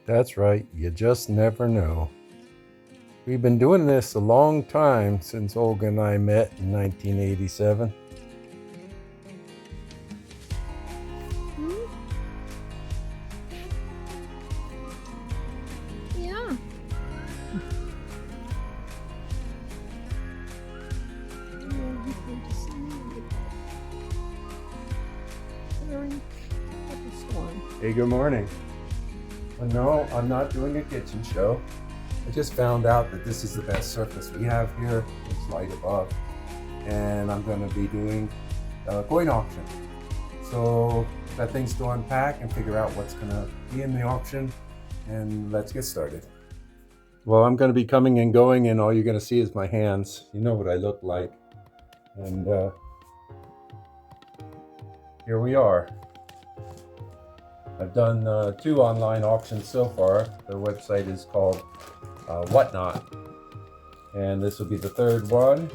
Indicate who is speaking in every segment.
Speaker 1: That's right, you just never know. We've been doing this a long time since Olga and I met in 1987.
Speaker 2: Hmm? Yeah. Oh, he came to see me during the storm.
Speaker 1: Hey, good morning. No, I'm not doing a kitchen show. I just found out that this is the best surface we have here. It's right above. And I'm going to be doing a coin auction. So, got things to unpack and figure out what's going to be in the auction. And let's get started. Well, I'm going to be coming and going, and all you're going to see is my hands. You know what I look like. And here we are. I've done 2 online auctions so far. The website is called Whatnot, and this will be the 3rd one,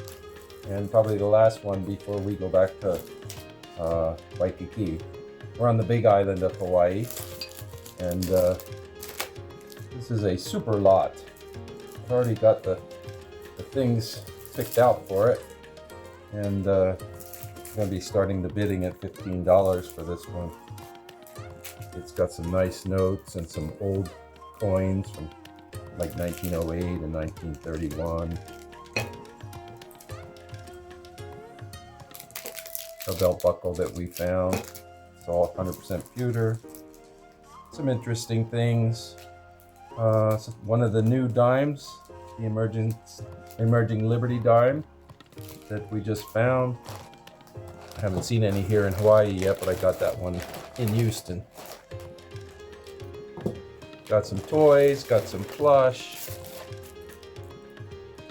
Speaker 1: and probably the last one before we go back to Waikiki. We're on the big island of Hawaii, and this is a super lot. I've already got the things picked out for it, and I'm going to be starting the bidding at $15 for this one. It's got some nice notes and some old coins from like 1908 and 1931. A belt buckle that we found. It's all 100% pewter. Some interesting things. One of the new dimes, the emerging Liberty dime that we just found. I haven't seen any here in Hawaii yet, but I got that one in Houston. Got some toys, got some plush,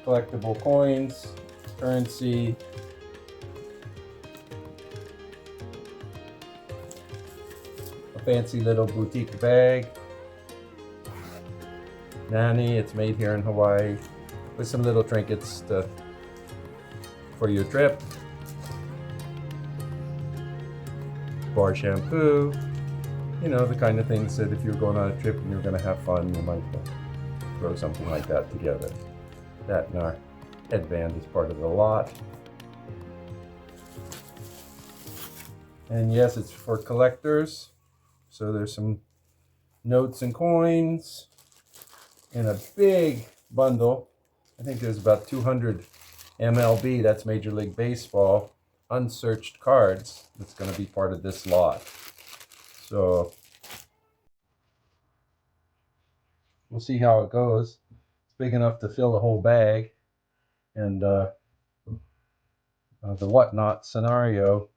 Speaker 1: collectible coins, currency, a fancy little boutique bag, nanny, it's made here in Hawaii, with some little trinkets for your trip, bar shampoo, you know, the kind of things that if you're going on a trip and you're going to have fun, you might throw something like that together. That and our headband is part of the lot. And yes, it's for collectors. So there's some notes and coins in a big bundle. I think there's about 200 MLB, that's Major League Baseball, unsearched cards that's going to be part of this lot. So we'll see how it goes. It's big enough to fill the whole bag. And the Whatnot scenario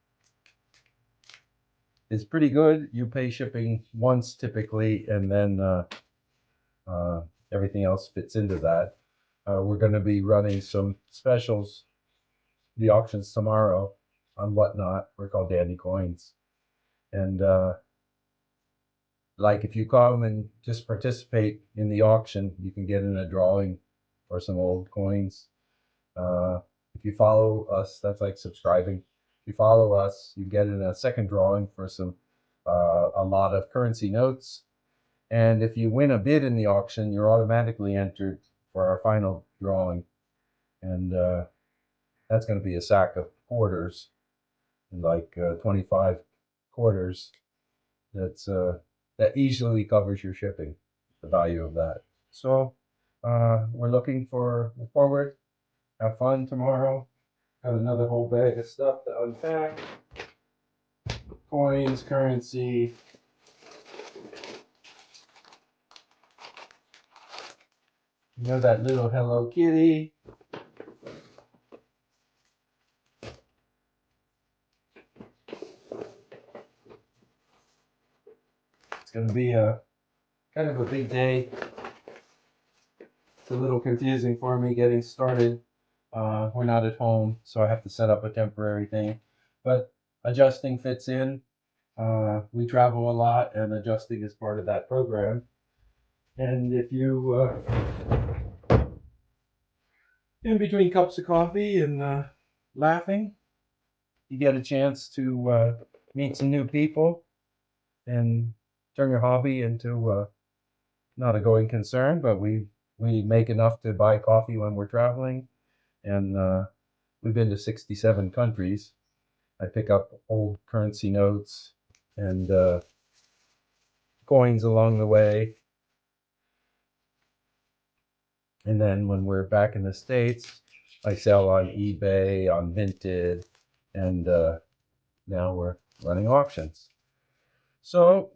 Speaker 1: is pretty good. You pay shipping once typically, and then everything else fits into that. We're going to be running some specials, the auctions tomorrow on Whatnot. We're called Dandy Coins. And like if you come and just participate in the auction, you can get in a drawing for some old coins. If you follow us, that's like subscribing. If you follow us, you get in a second drawing for some a lot of currency notes. And if you win a bid in the auction, you're automatically entered for our final drawing. And that's going to be a sack of quarters, like 25 quarters. That easily covers your shipping, the value of that. So we're looking forward. Have fun tomorrow. Got another whole bag of stuff to unpack. Coins, currency. You know that little Hello Kitty. It's gonna be a kind of a big day. It's a little confusing for me getting started. We're not at home, so I have to set up a temporary thing. But adjusting fits in. We travel a lot, and adjusting is part of that program. And if you, in between cups of coffee and laughing, you get a chance to meet some new people and turn your hobby into not a going concern, but we make enough to buy coffee when we're traveling, and we've been to 67 countries. I pick up old currency notes and coins along the way. And then when we're back in the States, I sell on eBay, on Vinted, and now we're running auctions. So,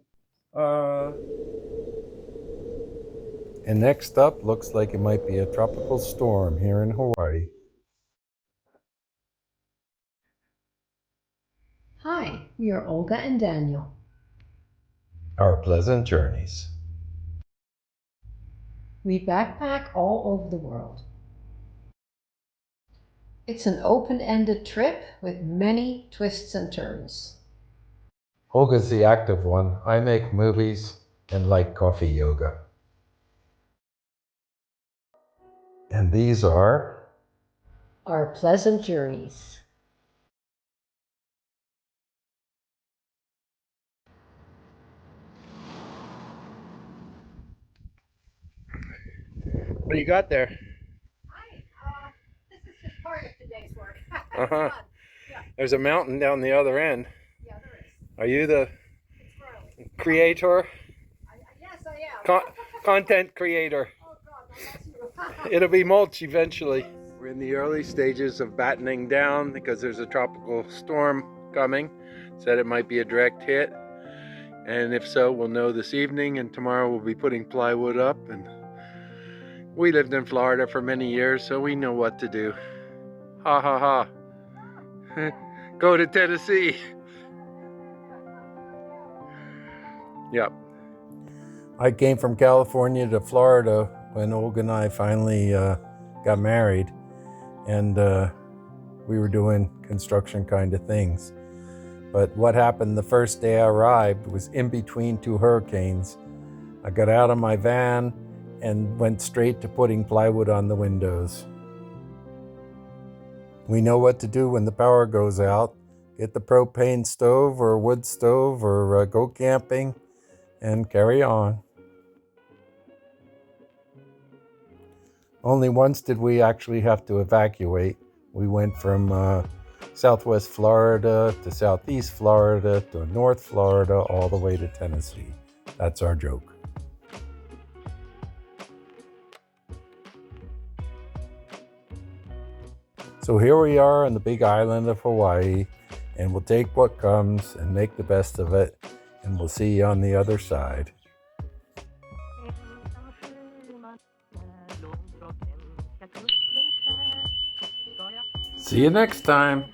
Speaker 1: and next up, looks like it might be a tropical storm here in Hawaii.
Speaker 2: Hi, we are Olga and Daniel.
Speaker 1: Our pleasant journeys.
Speaker 2: We backpack all over the world. It's an open-ended trip with many twists and turns.
Speaker 1: Olga's the active one. I make movies and like coffee yoga. And these are
Speaker 2: Our pleasant journeys.
Speaker 1: what do you got there?
Speaker 2: Hi, this is just part of today's work.
Speaker 1: Uh-huh. There's a mountain down the other end.
Speaker 2: Yeah, there is.
Speaker 1: Are you the
Speaker 2: It's
Speaker 1: creator?
Speaker 2: yes, I am.
Speaker 1: Content creator.
Speaker 2: Oh God, that's you.
Speaker 1: It'll be mulch eventually. We're in the early stages of battening down because there's a tropical storm coming. Said it might be a direct hit. And if so, we'll know this evening, and tomorrow we'll be putting plywood up. And we lived in Florida for many years, so we know what to do. Ha ha ha. Go to Tennessee. Yep. I came from California to Florida when Olga and I finally got married, and we were doing construction kind of things. But what happened the first day I arrived was in between two hurricanes. I got out of my van and went straight to putting plywood on the windows. We know what to do when the power goes out. Get the propane stove or wood stove or go camping and carry on. Only once did we actually have to evacuate. We went from Southwest Florida to Southeast Florida to North Florida all the way to Tennessee. That's our joke. So here we are on the big island of Hawaii, and we'll take what comes and make the best of it, and we'll see you on the other side. See you next time.